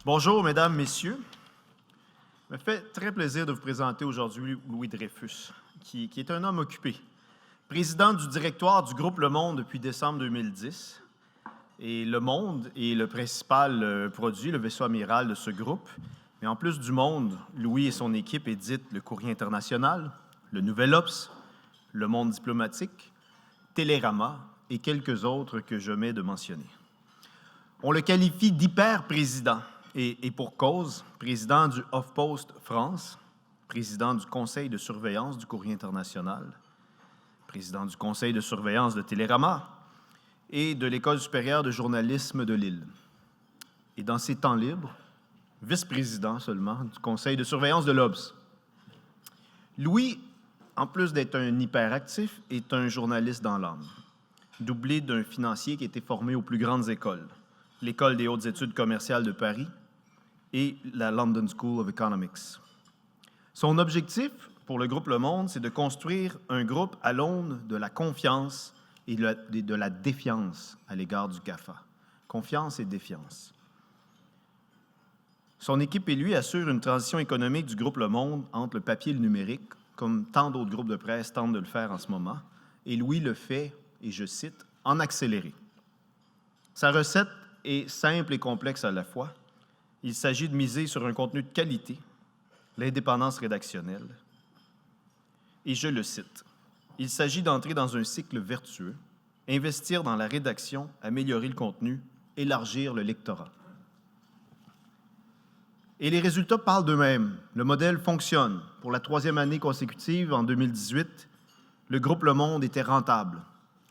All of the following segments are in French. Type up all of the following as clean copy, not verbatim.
Bonjour, mesdames, messieurs. Ça me fait très plaisir de vous présenter aujourd'hui Louis Dreyfus, qui est un homme occupé. Président du directoire du groupe Le Monde depuis décembre 2010. Et Le Monde est le principal produit, le vaisseau amiral de ce groupe. Mais en plus du Monde, Louis et son équipe éditent le Courrier international, le Nouvel Obs, le Monde diplomatique, Télérama et quelques autres que je mets de mentionner. On le qualifie d'hyper-président. Et pour cause, président du HuffPost France, président du conseil de surveillance du Courrier international, président du conseil de surveillance de Télérama et de l'École supérieure de journalisme de Lille. Et dans ses temps libres, vice-président seulement du conseil de surveillance de l'Obs. Louis, en plus d'être un hyperactif, est un journaliste dans l'âme, doublé d'un financier qui a été formé aux plus grandes écoles, l'École des hautes études commerciales de Paris, et la London School of Economics. Son objectif pour le groupe Le Monde, c'est de construire un groupe à l'aune de la confiance et de la défiance à l'égard du GAFA. Confiance et défiance. Son équipe et lui assurent une transition économique du groupe Le Monde entre le papier et le numérique, comme tant d'autres groupes de presse tentent de le faire en ce moment, et Louis le fait, et je cite, « en accéléré ». Sa recette est simple et complexe à la fois. Il s'agit de miser sur un contenu de qualité, l'indépendance rédactionnelle. Et je le cite, « Il s'agit d'entrer dans un cycle vertueux, investir dans la rédaction, améliorer le contenu, élargir le lectorat. » Et les résultats parlent d'eux-mêmes. Le modèle fonctionne. Pour la 3e année consécutive, en 2018, le groupe Le Monde était rentable.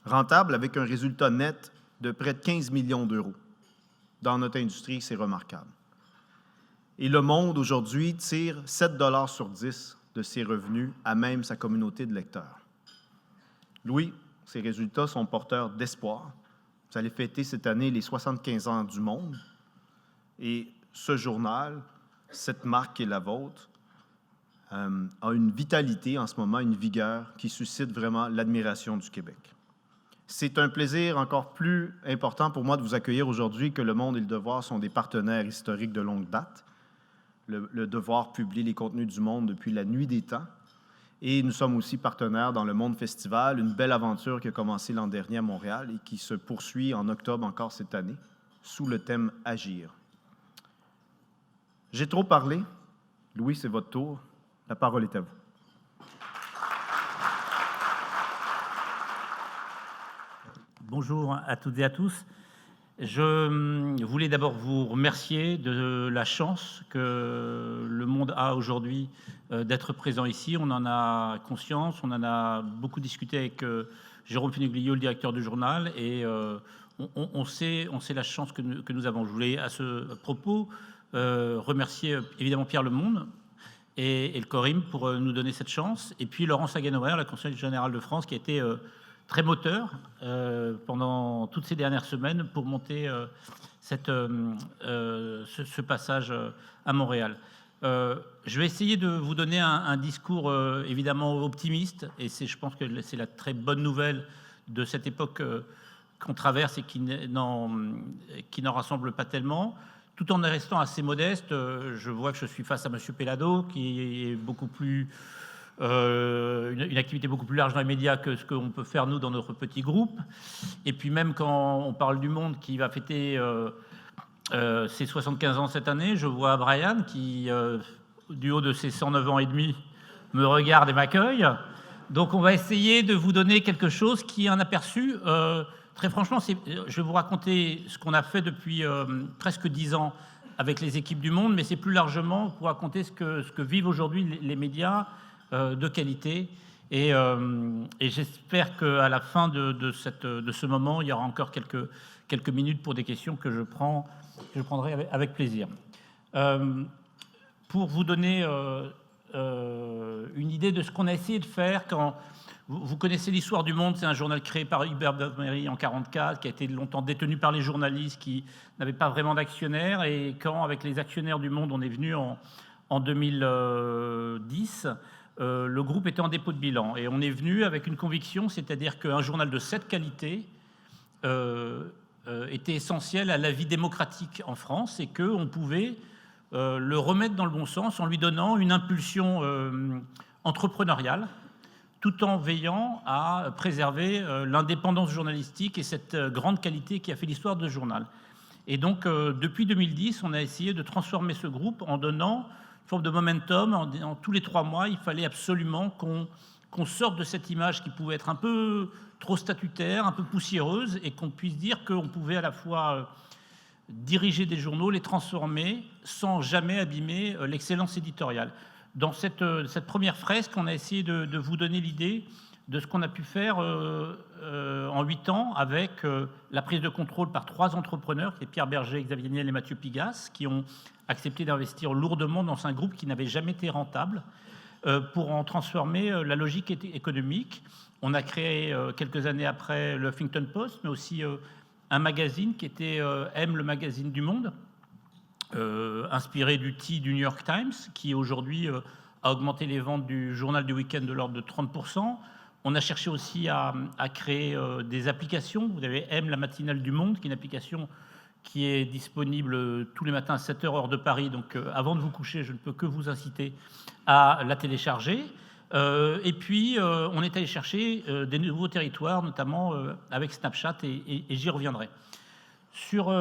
Rentable avec un résultat net de près de 15 millions d'euros. Dans notre industrie, c'est remarquable. Et Le Monde, aujourd'hui, tire 7 $ sur 10 de ses revenus à même sa communauté de lecteurs. Louis, ces résultats sont porteurs d'espoir. Vous allez fêter cette année les 75 ans du Monde. Et ce journal, cette marque qui est la vôtre, a une vitalité en ce moment, une vigueur qui suscite vraiment l'admiration du Québec. C'est un plaisir encore plus important pour moi de vous accueillir aujourd'hui que Le Monde et Le Devoir sont des partenaires historiques de longue date. Le Devoir publie les contenus du Monde depuis la nuit des temps. Et nous sommes aussi partenaires dans le Monde Festival, une belle aventure qui a commencé l'an dernier à Montréal et qui se poursuit en octobre encore cette année, sous le thème « Agir ». J'ai trop parlé. Louis, c'est votre tour. La parole est à vous. Bonjour à toutes et à tous. Je voulais d'abord vous remercier de la chance que Le Monde a aujourd'hui d'être présent ici. On en a conscience, on en a beaucoup discuté avec Jérôme Feneglio, le directeur du journal, et on sait la chance que nous avons. Je voulais à ce propos remercier évidemment Pierre Le Monde et le Corim pour nous donner cette chance, et puis Laurence Hagenauer, la conseillère générale de France, qui a été très moteur pendant toutes ces dernières semaines pour monter ce passage à Montréal. Je vais essayer de vous donner un discours évidemment optimiste, et je pense que c'est la très bonne nouvelle de cette époque qu'on traverse et qui n'en rassemble pas tellement, tout en restant assez modeste. Je vois que je suis face à M. Pellado, qui est beaucoup plus... une activité beaucoup plus large dans les médias que ce qu'on peut faire nous dans notre petit groupe. Et puis même quand on parle du Monde qui va fêter ses 75 ans cette année, je vois Brian qui, du haut de ses 109 ans et demi, me regarde et m'accueille. Donc on va essayer de vous donner quelque chose qui est un aperçu. Très franchement, je vais vous raconter ce qu'on a fait depuis presque 10 ans avec les équipes du Monde, mais c'est plus largement pour raconter ce que vivent aujourd'hui les médias de qualité, et j'espère qu'à la fin de ce moment, il y aura encore quelques minutes pour des questions que je prendrai avec plaisir. Pour vous donner une idée de ce qu'on a essayé de faire, quand vous connaissez l'histoire du Monde, c'est un journal créé par Hubert Boveri en 1944, qui a été longtemps détenu par les journalistes qui n'avaient pas vraiment d'actionnaires, et quand, avec les actionnaires du Monde, on est venu en 2010, le groupe était en dépôt de bilan, et on est venu avec une conviction, c'est-à-dire qu'un journal de cette qualité était essentiel à la vie démocratique en France et qu'on pouvait le remettre dans le bon sens en lui donnant une impulsion entrepreneuriale, tout en veillant à préserver l'indépendance journalistique et cette grande qualité qui a fait l'histoire de ce journal. Et donc, depuis 2010, on a essayé de transformer ce groupe en donnant une forme de momentum. En tous les 3 mois, il fallait absolument qu'on sorte de cette image qui pouvait être un peu trop statutaire, un peu poussiéreuse, et qu'on puisse dire qu'on pouvait à la fois diriger des journaux, les transformer, sans jamais abîmer l'excellence éditoriale. Dans cette première fresque, on a essayé de vous donner l'idée de ce qu'on a pu faire en 8 ans avec la prise de contrôle par 3 entrepreneurs, qui est Pierre Berger, Xavier Niel et Mathieu Pigasse, qui ont accepté d'investir lourdement dans un groupe qui n'avait jamais été rentable pour en transformer la logique économique. On a créé quelques années après le Huffington Post, mais aussi un magazine qui était M, le magazine du Monde, inspiré du T du New York Times, qui aujourd'hui a augmenté les ventes du journal du week-end de l'ordre de 30%. On a cherché aussi à créer des applications. Vous avez M, la matinale du Monde, qui est une application qui est disponible tous les matins à 7h heure de Paris. Donc avant de vous coucher, je ne peux que vous inciter à la télécharger. Et puis, on est allé chercher des nouveaux territoires, notamment avec Snapchat, et j'y reviendrai. Sur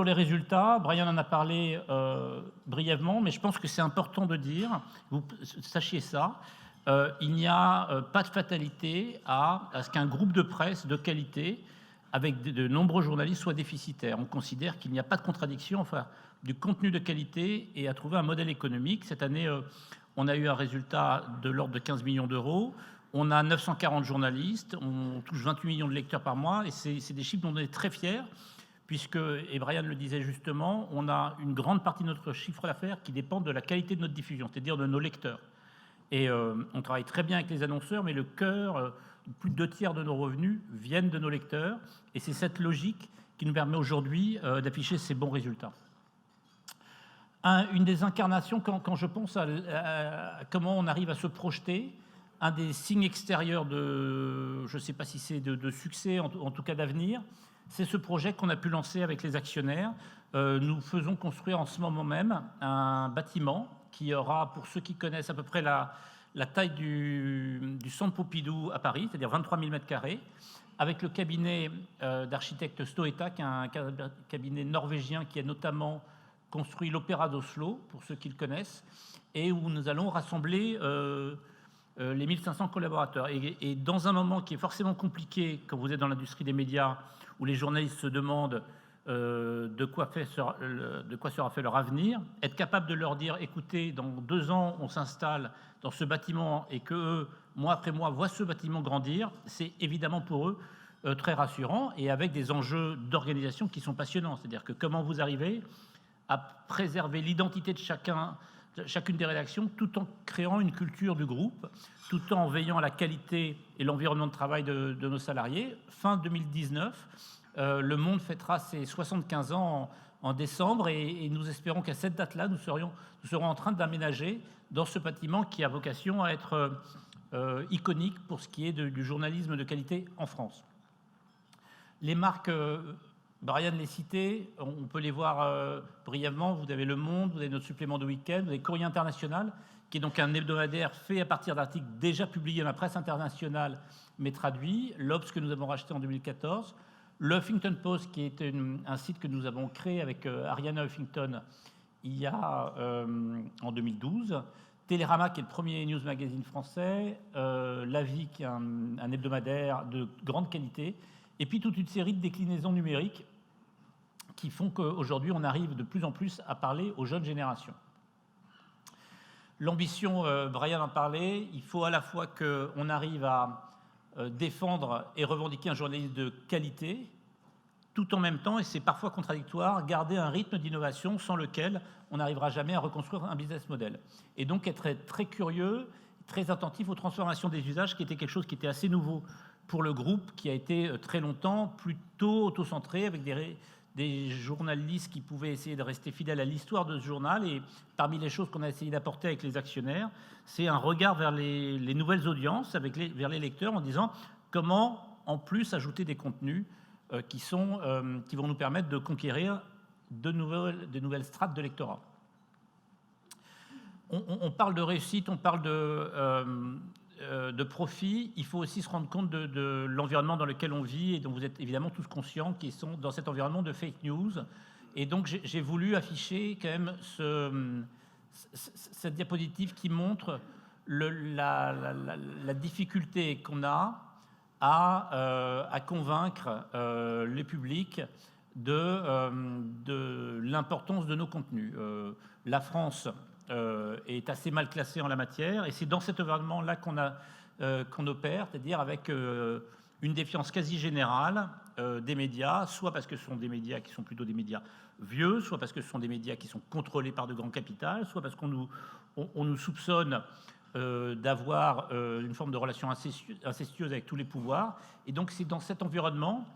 les résultats, Brian en a parlé brièvement, mais je pense que c'est important de dire, vous sachiez ça, il n'y a pas de fatalité à ce qu'un groupe de presse de qualité, avec de nombreux journalistes, soit déficitaire. On considère qu'il n'y a pas de contradiction, enfin, du contenu de qualité et à trouver un modèle économique. Cette année, on a eu un résultat de l'ordre de 15 millions d'euros. On a 940 journalistes, on touche 28 millions de lecteurs par mois, et c'est des chiffres dont on est très fiers, puisque, et Brian le disait justement, on a une grande partie de notre chiffre d'affaires qui dépend de la qualité de notre diffusion, c'est-à-dire de nos lecteurs. Et on travaille très bien avec les annonceurs, mais le cœur, plus de 2/3 de nos revenus viennent de nos lecteurs, et c'est cette logique qui nous permet aujourd'hui d'afficher ces bons résultats. Une des incarnations, quand je pense à comment on arrive à se projeter, un des signes extérieurs de, je ne sais pas si c'est de succès, en tout cas d'avenir, c'est ce projet qu'on a pu lancer avec les actionnaires. Nous faisons construire en ce moment même un bâtiment qui aura, pour ceux qui connaissent à peu près la taille du centre Pompidou à Paris, c'est-à-dire 23 000 m², avec le cabinet d'architecte Stoeta, qui est un cabinet norvégien qui a notamment construit l'Opéra d'Oslo, pour ceux qui le connaissent, et où nous allons rassembler les 1500 collaborateurs. Et dans un moment qui est forcément compliqué, quand vous êtes dans l'industrie des médias, où les journalistes se demandent de quoi sera fait leur avenir, être capable de leur dire, écoutez, dans 2 ans, on s'installe dans ce bâtiment et que mois après mois, voient ce bâtiment grandir, c'est évidemment pour eux très rassurant, et avec des enjeux d'organisation qui sont passionnants. C'est-à-dire que comment vous arrivez à préserver l'identité de chacune des rédactions, tout en créant une culture du groupe, tout en veillant à la qualité et l'environnement de travail de nos salariés. Fin 2019, Le Monde fêtera ses 75 ans en décembre, et nous espérons qu'à cette date-là, nous serons en train d'aménager dans ce bâtiment qui a vocation à être iconique pour ce qui est du journalisme de qualité en France. Les marques, Brian les citait, on peut les voir brièvement. Vous avez Le Monde, vous avez notre supplément de week-end, vous avez Courrier International, qui est donc un hebdomadaire fait à partir d'articles déjà publiés dans la presse internationale, mais traduits. L'Obs, que nous avons racheté en 2014. Le Huffington Post, qui est un site que nous avons créé avec Ariana Huffington en 2012. Télérama, qui est le premier news magazine français. La Vie, qui est un hebdomadaire de grande qualité. Et puis toute une série de déclinaisons numériques qui font qu'aujourd'hui, on arrive de plus en plus à parler aux jeunes générations. L'ambition, Brian en parlait, il faut à la fois qu'on arrive à défendre et revendiquer un journalisme de qualité, tout en même temps, et c'est parfois contradictoire, garder un rythme d'innovation sans lequel on n'arrivera jamais à reconstruire un business model. Et donc être très curieux, très attentif aux transformations des usages, qui était quelque chose qui était assez nouveau pour le groupe, qui a été très longtemps plutôt auto-centré, avec des journalistes qui pouvaient essayer de rester fidèles à l'histoire de ce journal. Et parmi les choses qu'on a essayé d'apporter avec les actionnaires, c'est un regard vers les nouvelles audiences, vers les lecteurs, en disant comment, en plus, ajouter des contenus qui vont nous permettre de conquérir de nouvelles strates de lectorat. On parle de réussite, on parle de profit. Il faut aussi se rendre compte de l'environnement dans lequel on vit et dont vous êtes évidemment tous conscients, qui sont dans cet environnement de fake news. Et donc j'ai voulu afficher quand même cette diapositive qui montre la difficulté qu'on a à convaincre les publics de l'importance de nos contenus. La France est assez mal classée en la matière, et c'est dans cet environnement-là qu'on opère, c'est-à-dire avec une défiance quasi générale des médias, soit parce que ce sont des médias qui sont plutôt des médias vieux, soit parce que ce sont des médias qui sont contrôlés par de grands capitals, soit parce qu'on nous soupçonne d'avoir une forme de relation incestueuse avec tous les pouvoirs. Et donc c'est dans cet environnement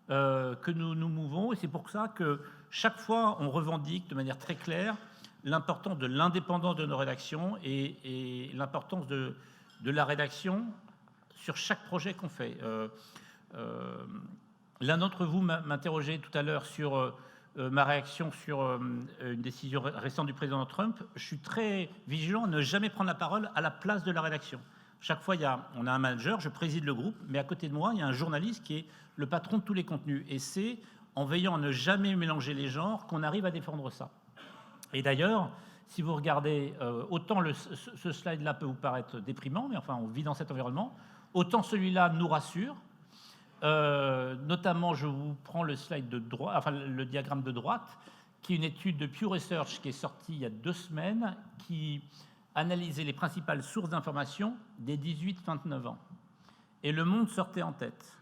que nous nous mouvons, et c'est pour ça que chaque fois on revendique de manière très claire l'importance de l'indépendance de nos rédactions et l'importance de la rédaction sur chaque projet qu'on fait. L'un d'entre vous m'interrogeait tout à l'heure sur ma réaction sur une décision récente du président Trump. Je suis très vigilant à ne jamais prendre la parole à la place de la rédaction. Chaque fois, on a un manager, je préside le groupe, mais à côté de moi, il y a un journaliste qui est le patron de tous les contenus. Et c'est en veillant à ne jamais mélanger les genres qu'on arrive à défendre ça. Et d'ailleurs, si vous regardez, autant ce slide-là peut vous paraître déprimant, mais enfin, on vit dans cet environnement, autant celui-là nous rassure. Notamment, je vous prends le slide de droite, enfin le diagramme de droite, qui est une étude de Pew Research qui est sortie il y a 2 semaines, qui analysait les principales sources d'information des 18-29 ans. Et Le Monde sortait en tête.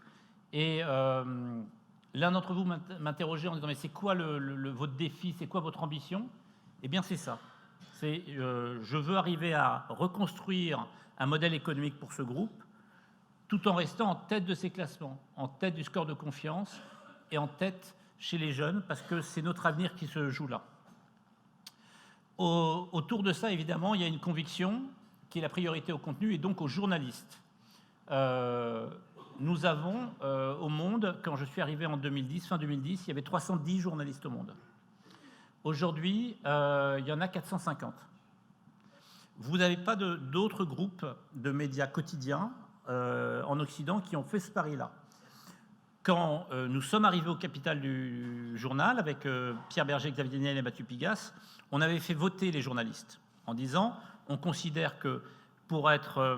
Et l'un d'entre vous m'interrogeait en disant « Mais c'est quoi votre défi, c'est quoi votre ambition ?» Eh bien, c'est ça. Je veux arriver à reconstruire un modèle économique pour ce groupe, tout en restant en tête de ces classements, en tête du score de confiance et en tête chez les jeunes, parce que c'est notre avenir qui se joue là. Autour de ça, évidemment, il y a une conviction qui est la priorité au contenu et donc aux journalistes. Nous avons au Monde, quand je suis arrivé en 2010, fin 2010, il y avait 310 journalistes au Monde. Aujourd'hui, il y en a 450. Vous n'avez pas d'autres groupes de médias quotidiens en Occident qui ont fait ce pari-là. Quand nous sommes arrivés au capital du journal avec Pierre Berger, Xavier Niel et Mathieu Pigasse, on avait fait voter les journalistes en disant on considère que pour être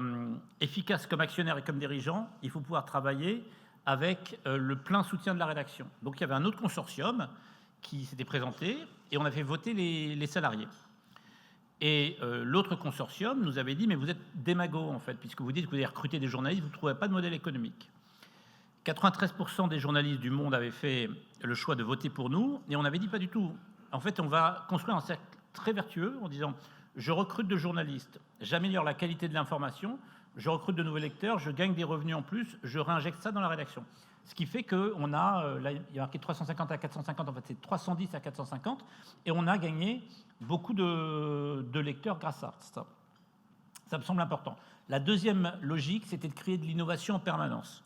efficace comme actionnaire et comme dirigeant, il faut pouvoir travailler avec le plein soutien de la rédaction. Donc il y avait un autre consortium qui s'était présenté et on a fait voter les salariés. Et l'autre consortium nous avait dit « Mais vous êtes démago, en fait, puisque vous dites que vous allez recruter des journalistes, vous ne trouvez pas de modèle économique. » 93% des journalistes du Monde avaient fait le choix de voter pour nous, et on avait dit « Pas du tout. En fait, on va construire un cercle très vertueux en disant « Je recrute de journalistes, j'améliore la qualité de l'information, je recrute de nouveaux lecteurs, je gagne des revenus en plus, je réinjecte ça dans la rédaction. » Ce qui fait qu'on a, là, il y a marqué 350 à 450, en fait c'est 310 à 450, et on a gagné beaucoup de lecteurs grâce à ça. Ça me semble important. La deuxième logique, c'était de créer de l'innovation en permanence.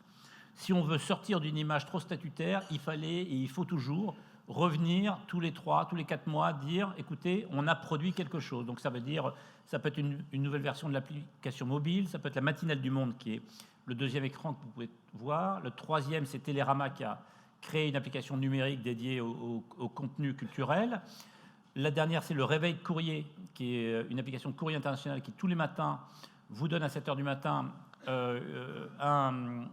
Si on veut sortir d'une image trop statutaire, il fallait et il faut toujours revenir tous les 3, tous les 4 mois, dire, écoutez, on a produit quelque chose. Donc ça veut dire, ça peut être une nouvelle version de l'application mobile, ça peut être la matinale du Monde qui est le deuxième écran que vous pouvez voir. Le troisième, c'est Télérama qui a créé une application numérique dédiée au contenu culturel. La dernière, c'est le Réveil de courrier, qui est une application de courrier international qui, tous les matins, vous donne à 7 h du matin un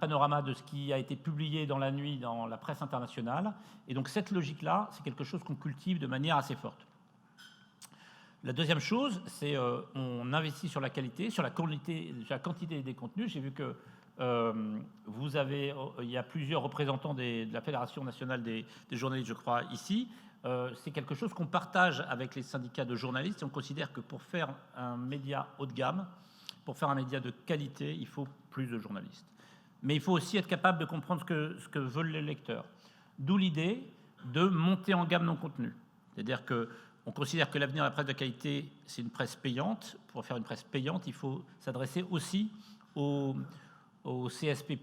panorama de ce qui a été publié dans la nuit dans la presse internationale. Et donc cette logique-là, c'est quelque chose qu'on cultive de manière assez forte. La deuxième chose, c'est on investit sur la qualité, sur la quantité des contenus. J'ai vu que il y a plusieurs représentants de la Fédération nationale des journalistes, je crois, ici. C'est quelque chose qu'on partage avec les syndicats de journalistes et on considère que pour faire un média haut de gamme, pour faire un média de qualité, il faut plus de journalistes. Mais il faut aussi être capable de comprendre ce que veulent les lecteurs. D'où l'idée de monter en gamme nos contenus. C'est-à-dire qu'on considère que l'avenir de la presse de qualité, c'est une presse payante. Pour faire une presse payante, il faut s'adresser aussi aux aux CSP++,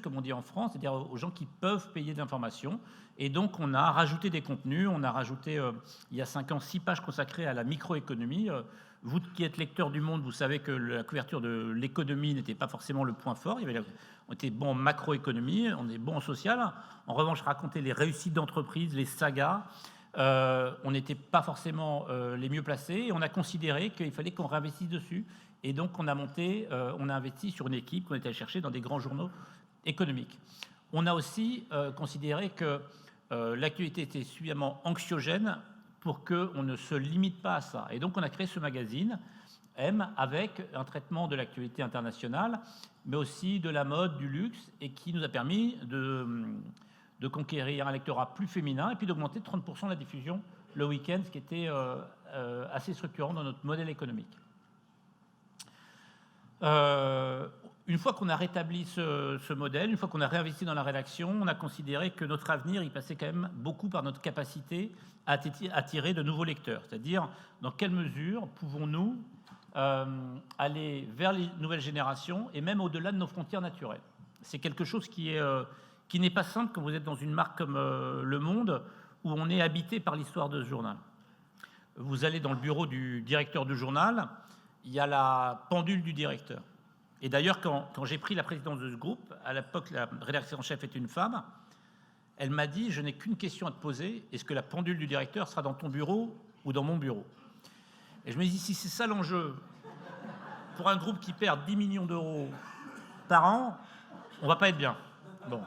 comme on dit en France, c'est-à-dire aux gens qui peuvent payer de l'information. Et donc, on a rajouté des contenus. On a rajouté, il y a 5 ans, 6 pages consacrées à la microéconomie. Vous qui êtes lecteur du Monde, vous savez que la couverture de l'économie n'était pas forcément le point fort. On était bon en macroéconomie, on est bon en social. En revanche, raconter les réussites d'entreprise, les sagas, on n'était pas forcément les mieux placés. Et on a considéré qu'il fallait qu'on réinvestisse dessus. Et donc, on a investi sur une équipe qu'on était allé chercher dans des grands journaux économiques. On a aussi considéré que l'actualité était suffisamment anxiogène pour qu'on ne se limite pas à ça. Et donc, on a créé ce magazine, M, avec un traitement de l'actualité internationale, mais aussi de la mode, du luxe, et qui nous a permis de conquérir un lectorat plus féminin et puis d'augmenter de 30% la diffusion le week-end, ce qui était assez structurant dans notre modèle économique. Une fois qu'on a rétabli ce modèle, une fois qu'on a réinvesti dans la rédaction, on a considéré que notre avenir, il passait quand même beaucoup par notre capacité à attirer de nouveaux lecteurs. C'est-à-dire, dans quelle mesure pouvons-nous aller vers les nouvelles générations et même au-delà de nos frontières naturelles. C'est quelque chose qui n'est pas simple quand vous êtes dans une marque comme Le Monde, où on est habité par l'histoire de ce journal. Vous allez dans le bureau du directeur du journal, il y a la pendule du directeur. Et d'ailleurs, quand j'ai pris la présidence de ce groupe, à l'époque, la rédactrice en chef était une femme, elle m'a dit « Je n'ai qu'une question à te poser, est-ce que la pendule du directeur sera dans ton bureau ou dans mon bureau ?» Et je me dis, si c'est ça l'enjeu, pour un groupe qui perd 10 millions d'euros par an, on ne va pas être bien. Bon.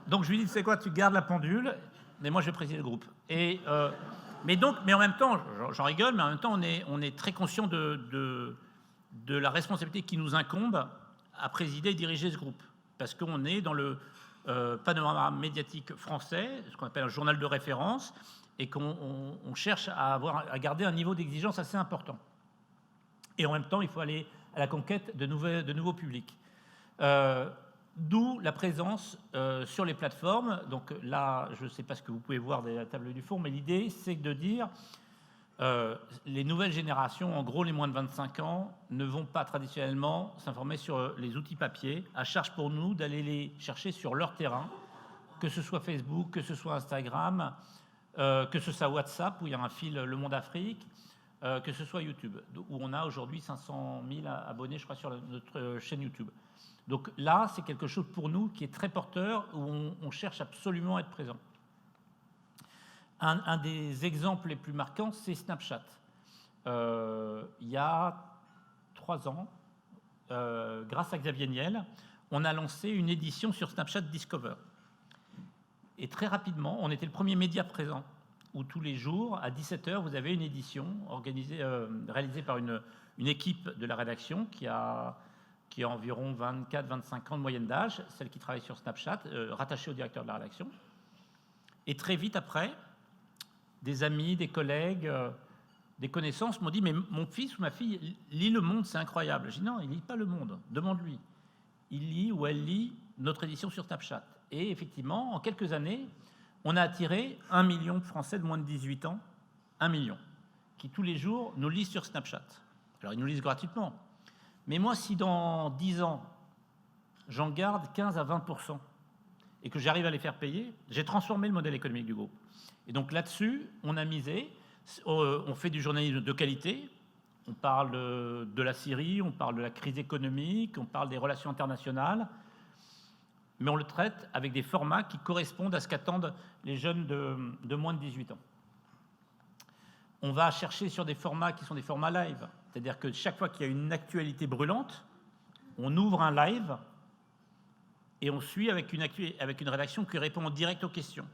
Donc je lui dis, tu sais quoi, tu gardes la pendule, mais moi je vais présider le groupe. Mais en même temps, j'en rigole, mais en même temps, on est très conscient de la responsabilité qui nous incombe à présider et diriger ce groupe. Parce qu'on est dans le panorama médiatique français, ce qu'on appelle un journal de référence, et qu'on cherche à garder un niveau d'exigence assez important. Et en même temps, il faut aller à la conquête de nouveaux publics. D'où la présence sur les plateformes. Donc là, je ne sais pas ce que vous pouvez voir de la table du fond, mais l'idée, c'est de dire les nouvelles générations, en gros les moins de 25 ans, ne vont pas traditionnellement s'informer sur les outils papier. À charge pour nous d'aller les chercher sur leur terrain, que ce soit Facebook, que ce soit Instagram, que ce soit WhatsApp, où il y a un fil Le Monde Afrique, que ce soit YouTube, où on a aujourd'hui 500 000 abonnés, je crois, sur notre chaîne YouTube. Donc là, c'est quelque chose pour nous qui est très porteur, où on cherche absolument à être présent. Un des exemples les plus marquants, c'est Snapchat. Il y a 3 ans, grâce à Xavier Niel, on a lancé une édition sur Snapchat Discover. Et très rapidement, on était le premier média présent, où tous les jours, à 17h, vous avez une édition réalisée par une équipe de la rédaction qui a environ 24-25 ans de moyenne d'âge, celle qui travaille sur Snapchat, rattachée au directeur de la rédaction. Et très vite après, des amis, des collègues, des connaissances m'ont dit « Mais mon fils ou ma fille lit Le Monde, c'est incroyable. » J'ai dit « Non, il ne lit pas Le Monde, demande-lui. Il lit ou elle lit notre édition sur Snapchat. » Et effectivement, en quelques années, on a attiré 1 million de Français de moins de 18 ans, 1 million, qui tous les jours nous lisent sur Snapchat. Alors, ils nous lisent gratuitement. Mais moi, si dans 10 ans, j'en garde 15 à 20% et que j'arrive à les faire payer, j'ai transformé le modèle économique du groupe. Et donc là-dessus, on a misé, on fait du journalisme de qualité, on parle de la Syrie, on parle de la crise économique, on parle des relations internationales, mais on le traite avec des formats qui correspondent à ce qu'attendent les jeunes de moins de 18 ans. On va chercher sur des formats qui sont des formats live, c'est-à-dire que chaque fois qu'il y a une actualité brûlante, on ouvre un live et on suit avec une rédaction qui répond en direct aux questions.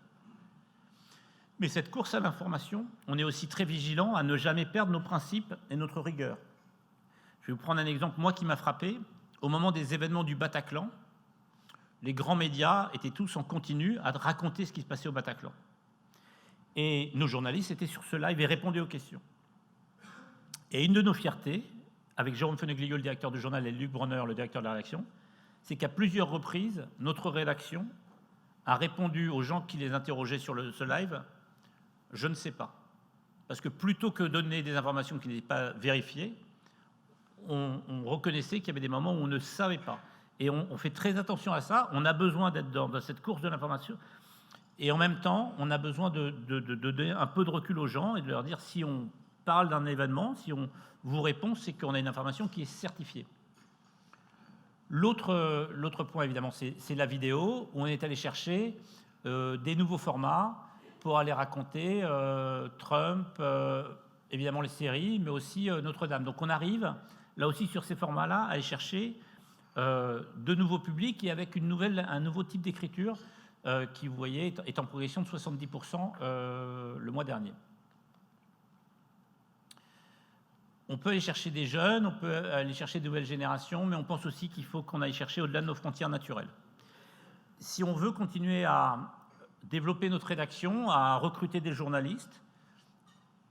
Mais cette course à l'information, on est aussi très vigilant à ne jamais perdre nos principes et notre rigueur. Je vais vous prendre un exemple, moi, qui m'a frappé. Au moment des événements du Bataclan, les grands médias étaient tous en continu à raconter ce qui se passait au Bataclan. Et nos journalistes étaient sur ce live et répondaient aux questions. Et une de nos fiertés, avec Jérôme Feneglio, le directeur du journal, et Luc Bronner, le directeur de la rédaction, c'est qu'à plusieurs reprises, notre rédaction a répondu aux gens qui les interrogeaient sur ce live « Je ne sais pas ». Parce que plutôt que donner des informations qui n'étaient pas vérifiées, on reconnaissait qu'il y avait des moments où on ne savait pas. Et on fait très attention à ça. On a besoin d'être dans cette course de l'information. Et en même temps, on a besoin de donner un peu de recul aux gens et de leur dire si on parle d'un événement, si on vous répond, c'est qu'on a une information qui est certifiée. L'autre point, évidemment, c'est la vidéo, où on est allé chercher des nouveaux formats pour aller raconter Trump, évidemment les séries, mais aussi Notre-Dame. Donc on arrive, là aussi, sur ces formats-là, à aller chercher de nouveaux publics et avec un nouveau type d'écriture qui, vous voyez, est en progression de 70% le mois dernier. On peut aller chercher des jeunes, on peut aller chercher de nouvelles générations, mais on pense aussi qu'il faut qu'on aille chercher au-delà de nos frontières naturelles. Si on veut continuer à développer notre rédaction, à recruter des journalistes,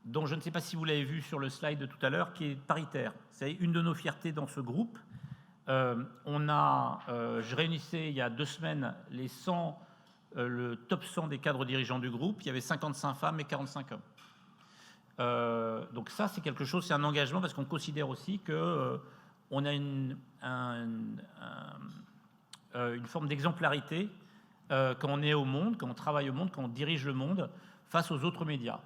dont je ne sais pas si vous l'avez vu sur le slide de tout à l'heure, qui est paritaire. C'est une de nos fiertés dans ce groupe. Je réunissais il y a 2 semaines le top 100 des cadres dirigeants du groupe. Il y avait 55 femmes et 45 hommes. Donc ça, c'est quelque chose, c'est un engagement parce qu'on considère aussi qu'on a une forme d'exemplarité quand on est au monde, quand on travaille au monde, quand on dirige le monde face aux autres médias.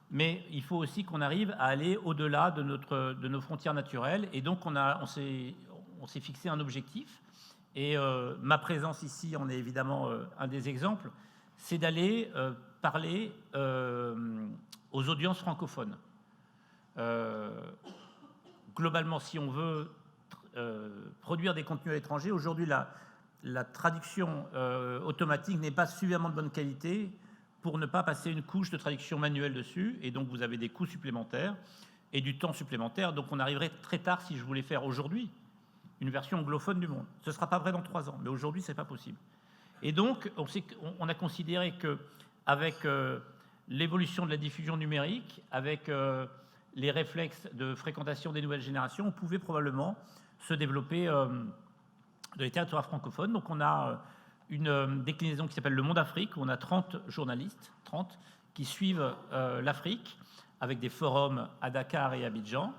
Mais il faut aussi qu'on arrive à aller au-delà de nos frontières naturelles. Et donc, on s'est fixé un objectif. Et ma présence ici en est évidemment un des exemples. C'est d'aller parler aux audiences francophones. Globalement, si on veut produire des contenus à l'étranger, aujourd'hui, la traduction automatique n'est pas suffisamment de bonne qualité pour ne pas passer une couche de traduction manuelle dessus, et donc vous avez des coûts supplémentaires et du temps supplémentaire. Donc on arriverait très tard, si je voulais faire aujourd'hui une version anglophone du Monde. Ce ne sera pas vrai dans 3 ans, mais aujourd'hui, ce n'est pas possible. Et donc, on a considéré qu'avec l'évolution de la diffusion numérique, avec les réflexes de fréquentation des nouvelles générations, on pouvait probablement se développer de les territoires francophones. Donc on a une déclinaison qui s'appelle Le Monde Afrique, où on a 30 journalistes, qui suivent l'Afrique, avec des forums à Dakar et à Abidjan,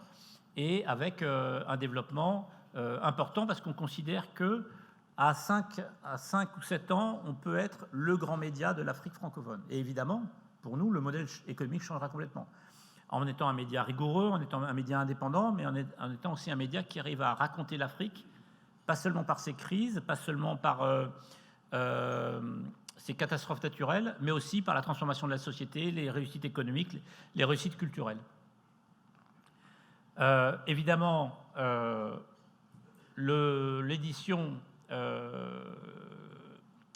et avec un développement important, parce qu'on considère qu'à 5 ou 7 ans, on peut être le grand média de l'Afrique francophone. Et évidemment, pour nous, le modèle économique changera complètement. En étant un média rigoureux, en étant un média indépendant, mais en étant aussi un média qui arrive à raconter l'Afrique, pas seulement par ses crises, pas seulement par ses catastrophes naturelles, mais aussi par la transformation de la société, les réussites économiques, les réussites culturelles. Évidemment, l'édition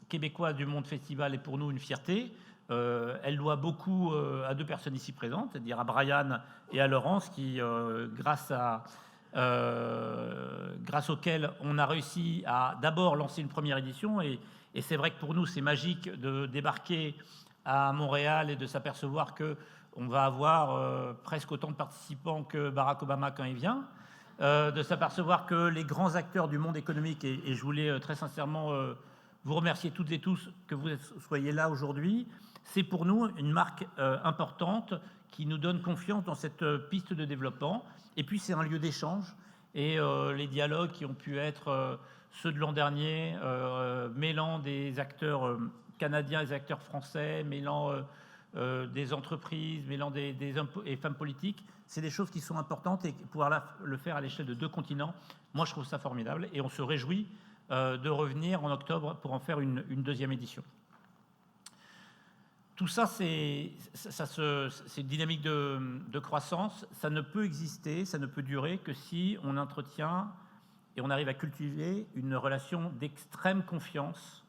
québécoise du Monde Festival est pour nous une fierté. Elle doit beaucoup à 2 personnes ici présentes, c'est-à-dire à Brian et à Laurence, qui, grâce auxquelles on a réussi à d'abord lancer une première édition. Et c'est vrai que pour nous, c'est magique de débarquer à Montréal et de s'apercevoir qu'on va avoir presque autant de participants que Barack Obama quand il vient, de s'apercevoir que les grands acteurs du monde économique, et je voulais très sincèrement vous remercier toutes et tous que vous soyez là aujourd'hui, c'est pour nous une marque importante qui nous donne confiance dans cette piste de développement. Et puis c'est un lieu d'échange, et les dialogues qui ont pu être ceux de l'an dernier, mêlant des acteurs canadiens et des acteurs français, mêlant des entreprises, mêlant des hommes et femmes politiques, c'est des choses qui sont importantes, et pouvoir le faire à l'échelle de 2 continents, moi je trouve ça formidable, et on se réjouit de revenir en octobre pour en faire une 2e édition. Tout ça, c'est une dynamique de croissance. Ça ne peut exister, ça ne peut durer que si on entretient et on arrive à cultiver une relation d'extrême confiance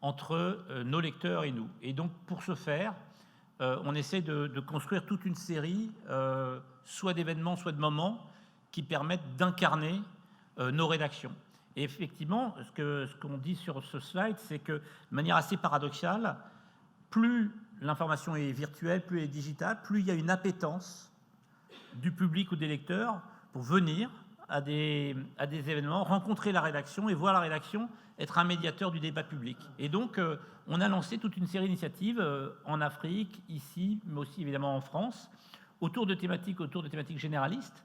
entre nos lecteurs et nous. Et donc, pour ce faire, on essaie de construire toute une série, soit d'événements, soit de moments, qui permettent d'incarner nos rédactions. Et effectivement, ce qu'on dit sur ce slide, c'est que, de manière assez paradoxale, plus l'information est virtuelle, plus elle est digitale, plus il y a une appétence du public ou des lecteurs pour venir à des événements, rencontrer la rédaction et voir la rédaction être un médiateur du débat public. Et donc, on a lancé toute une série d'initiatives en Afrique, ici, mais aussi évidemment en France, autour de thématiques généralistes,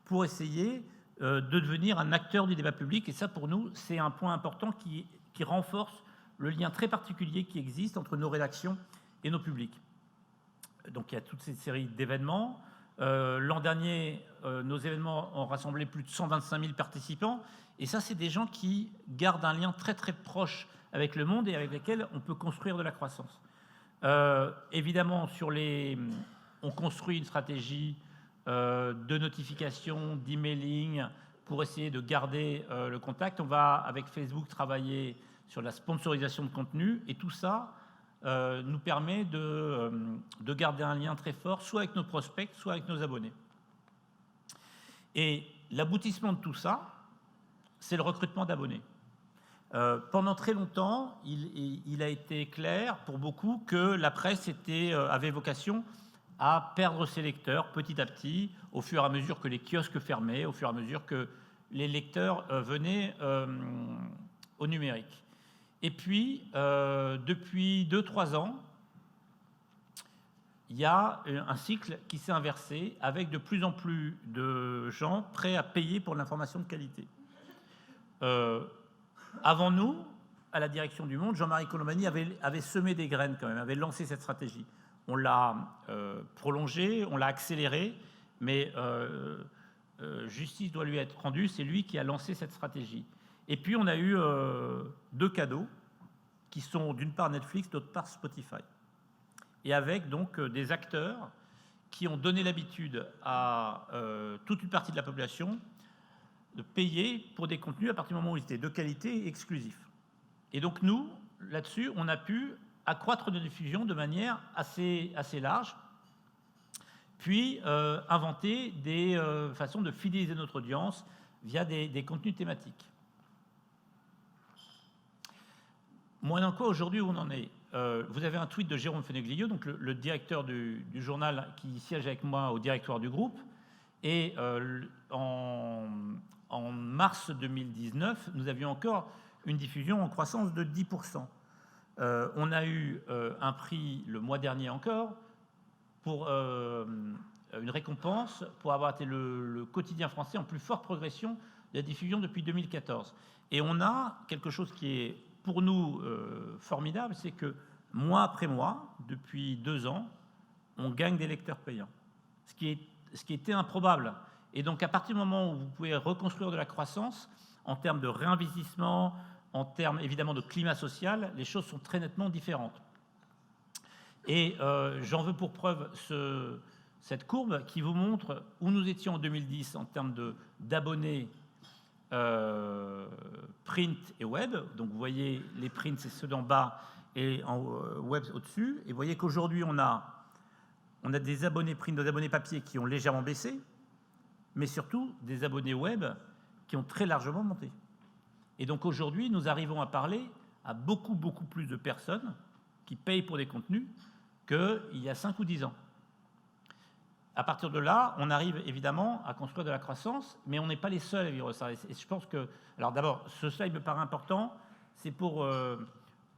pour essayer de devenir un acteur du débat public. Et ça, pour nous, c'est un point important qui renforce le lien très particulier qui existe entre nos rédactions et nos publics. Donc il y a toute cette série d'événements. L'an dernier, nos événements ont rassemblé plus de 125 000 participants. Et ça, c'est des gens qui gardent un lien très très proche avec le monde et avec lesquels on peut construire de la croissance. Évidemment, on construit une stratégie de notification, d'emailing pour essayer de garder le contact. On va, avec Facebook, travailler sur la sponsorisation de contenu. Et tout ça nous permet de garder un lien très fort, soit avec nos prospects, soit avec nos abonnés. Et l'aboutissement de tout ça, c'est le recrutement d'abonnés. Pendant très longtemps, il a été clair pour beaucoup que la presse avait vocation à perdre ses lecteurs petit à petit, au fur et à mesure que les kiosques fermaient, au fur et à mesure que les lecteurs venaient au numérique. Et puis, depuis 2-3 ans, il y a un cycle qui s'est inversé avec de plus en plus de gens prêts à payer pour l'information de qualité. Avant nous, à la direction du Monde, Jean-Marie Colombani avait semé des graines quand même, avait lancé cette stratégie. On l'a prolongée, on l'a accélérée, mais justice doit lui être rendue, c'est lui qui a lancé cette stratégie. Et puis on a eu 2 cadeaux qui sont d'une part Netflix, d'autre part Spotify. Et avec donc des acteurs qui ont donné l'habitude à toute une partie de la population de payer pour des contenus à partir du moment où ils étaient de qualité et exclusifs. Et donc nous, là-dessus, on a pu accroître nos diffusions de manière assez large, puis inventer des façons de fidéliser notre audience via des contenus thématiques. Moyennant quoi, aujourd'hui, où on en est, vous avez un tweet de Jérôme Feneglio, donc le directeur du journal qui siège avec moi au directoire du groupe. Et en mars 2019, nous avions encore une diffusion en croissance de 10%. On a eu un prix le mois dernier encore pour une récompense pour avoir été le quotidien français en plus forte progression de la diffusion depuis 2014. Et on a quelque chose qui est pour nous formidable, c'est que mois après mois, depuis 2 ans, on gagne des lecteurs payants. Ce qui était improbable. Et donc à partir du moment où vous pouvez reconstruire de la croissance, en termes de réinvestissement, en termes évidemment de climat social, les choses sont très nettement différentes. Et j'en veux pour preuve cette courbe qui vous montre où nous étions en 2010 en termes d'abonnés print et web. Donc vous voyez les prints, c'est ceux d'en bas et en web au-dessus. Et vous voyez qu'aujourd'hui on a des abonnés print, des abonnés papier qui ont légèrement baissé, mais surtout des abonnés web qui ont très largement monté. Et donc aujourd'hui, nous arrivons à parler à beaucoup plus de personnes qui payent pour des contenus qu'il y a 5 ou 10 ans. À partir de là, on arrive évidemment à construire de la croissance, mais on n'est pas les seuls à vivre ça. Et je pense que... Alors d'abord, ce slide me paraît important, c'est pour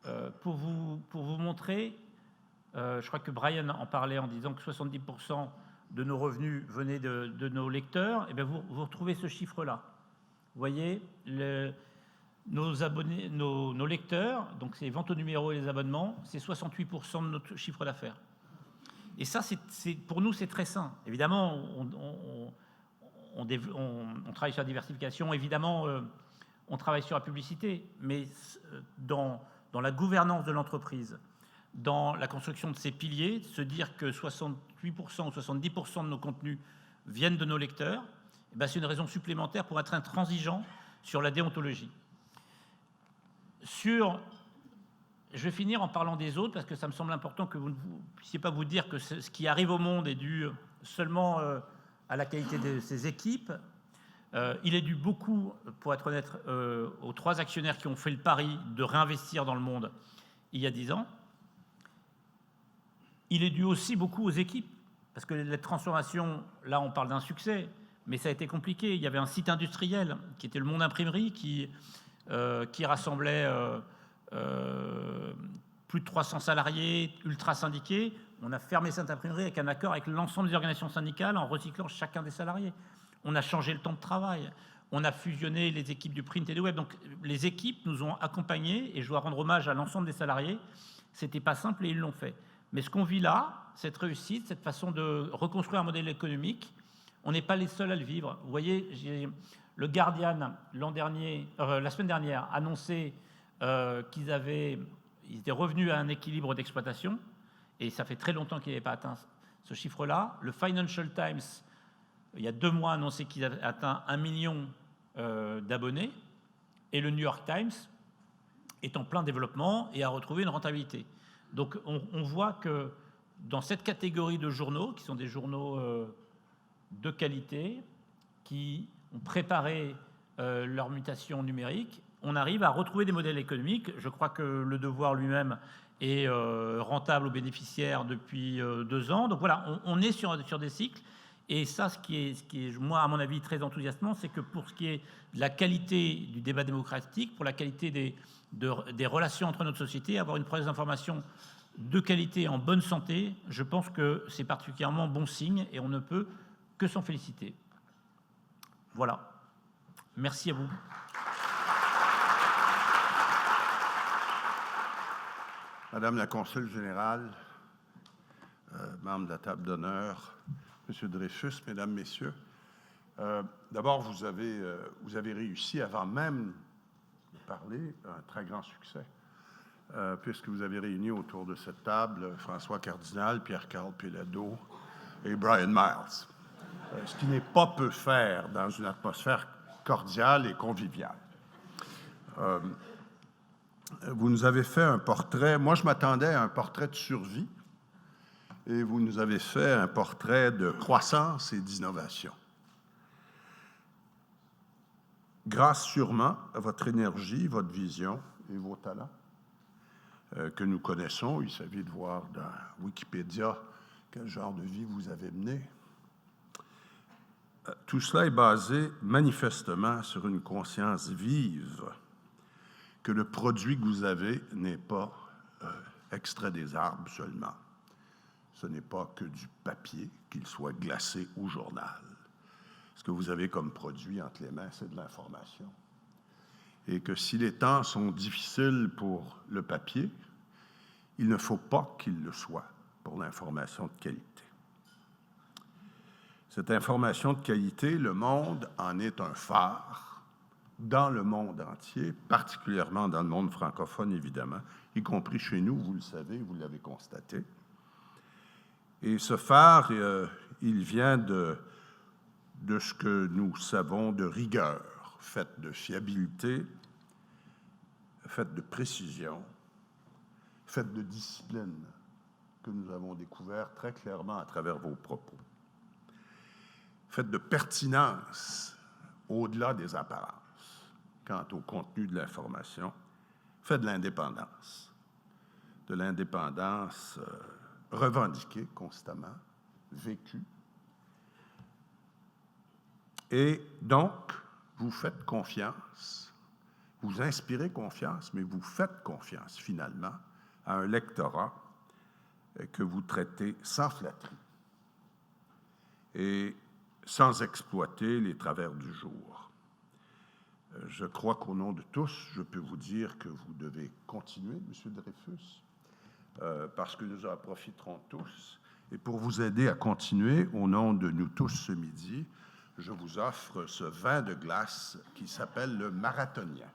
vous montrer... je crois que Brian en parlait en disant que 70% de nos revenus venaient de nos lecteurs. Et bien vous retrouvez ce chiffre-là. Vous voyez, nos abonnés, nos lecteurs, donc c'est les ventes au numéro et les abonnements, c'est 68% de notre chiffre d'affaires. Et ça, pour nous, c'est très sain. Évidemment, on travaille sur la diversification. Évidemment, on travaille sur la publicité. Mais dans la gouvernance de l'entreprise, dans la construction de ces piliers, se dire que 68% ou 70% de nos contenus viennent de nos lecteurs, eh bien, c'est une raison supplémentaire pour être intransigeant sur la déontologie. Je vais finir en parlant des autres, parce que ça me semble important que vous ne puissiez pas vous dire que ce qui arrive au monde est dû seulement à la qualité de ces équipes. Il est dû beaucoup, pour être honnête, aux 3 actionnaires qui ont fait le pari de réinvestir dans le monde il y a 10 ans. Il est dû aussi beaucoup aux équipes, parce que la transformation, là on parle d'un succès, mais ça a été compliqué. Il y avait un site industriel qui était le Monde Imprimerie qui rassemblait plus de 300 salariés ultra syndiqués. On a fermé cette imprimerie avec un accord avec l'ensemble des organisations syndicales en recyclant chacun des salariés. On a changé le temps de travail. On a fusionné les équipes du print et du web. Donc, les équipes nous ont accompagnés, et je dois rendre hommage à l'ensemble des salariés. C'était pas simple et ils l'ont fait. Mais ce qu'on vit là, cette réussite, cette façon de reconstruire un modèle économique, on n'est pas les seuls à le vivre. Vous voyez, le Guardian, la semaine dernière, annonçait qu'ils étaient revenus à un équilibre d'exploitation, et ça fait très longtemps qu'ils n'avaient pas atteint ce chiffre-là. Le Financial Times, il y a 2 mois, annonçait qu'ils avaient atteint 1 million d'abonnés, et le New York Times est en plein développement et a retrouvé une rentabilité. Donc on voit que dans cette catégorie de journaux, qui sont des journaux de qualité, qui ont préparé leur mutation numérique, on arrive à retrouver des modèles économiques. Je crois que Le Devoir lui-même est rentable aux bénéficiaires depuis 2 ans. Donc voilà, on est sur des cycles. Et ça, ce qui est, moi, à mon avis, très enthousiasmant, c'est que pour ce qui est de la qualité du débat démocratique, pour la qualité des relations entre notre société, avoir une presse d'information de qualité en bonne santé, je pense que c'est particulièrement bon signe et on ne peut que s'en féliciter. Voilà. Merci à vous. Madame la Consul générale, membre de la table d'honneur, Monsieur Dreyfus, Mesdames, Messieurs, d'abord, vous avez réussi, avant même de parler, un très grand succès, puisque vous avez réuni autour de cette table François Cardinal, Pierre-Carl Péladeau et Brian Miles, ce qui n'est pas peu faire dans une atmosphère cordiale et conviviale. Vous nous avez fait un portrait, moi je m'attendais à un portrait de survie, et vous nous avez fait un portrait de croissance et d'innovation. Grâce sûrement à votre énergie, votre vision et vos talents que nous connaissons, il s'agit de voir dans Wikipédia quel genre de vie vous avez mené. Tout cela est basé manifestement sur une conscience vive que le produit que vous avez n'est pas extrait des arbres seulement. Ce n'est pas que du papier, qu'il soit glacé au journal. Ce que vous avez comme produit entre les mains, c'est de l'information. Et que si les temps sont difficiles pour le papier, il ne faut pas qu'il le soit pour l'information de qualité. Cette information de qualité, le Monde en est un phare dans le monde entier, particulièrement dans le monde francophone, évidemment, y compris chez nous, vous le savez, vous l'avez constaté. Et ce phare, il vient de ce que nous savons de rigueur, faite de fiabilité, faite de précision, faite de discipline, que nous avons découvert très clairement à travers vos propos, faite de pertinence au-delà des apparences quant au contenu de l'information, faite de l'indépendance revendiquée constamment, vécue. Et donc, vous faites confiance, vous inspirez confiance, mais vous faites confiance finalement à un lectorat que vous traitez sans flatterie et sans exploiter les travers du jour. Je crois qu'au nom de tous, je peux vous dire que vous devez continuer, M. Dreyfus, parce que nous en profiterons tous. Et pour vous aider à continuer, au nom de nous tous ce midi, je vous offre ce vin de glace qui s'appelle le Marathonien.